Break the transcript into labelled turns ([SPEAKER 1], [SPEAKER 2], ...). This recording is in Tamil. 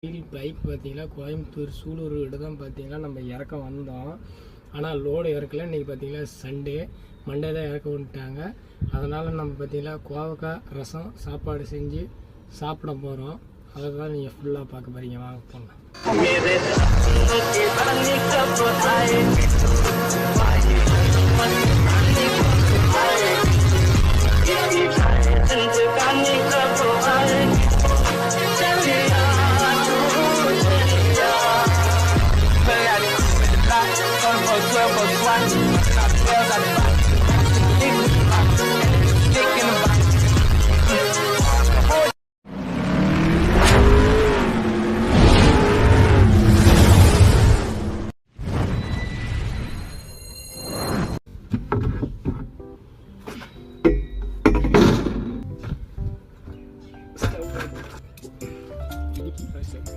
[SPEAKER 1] பைக் பார்த்தீங்கன்னா கோயம்புத்தூர் சூலூர் தான் பார்த்தீங்கன்னா நம்ம இறக்க வந்தோம். ஆனால் லோடு இறக்கல. இன்றைக்கி பார்த்தீங்கன்னா சண்டே, மண்டே தான் இறக்க விட்டாங்க. அதனால் நம்ம பார்த்தீங்கன்னா கோவக்காய் ரசம் சாப்பாடு செஞ்சு சாப்பிட போகிறோம். அதை தான் நீங்கள் ஃபுல்லாக பார்க்க போகிறீங்க. வாங்க போகலாம்.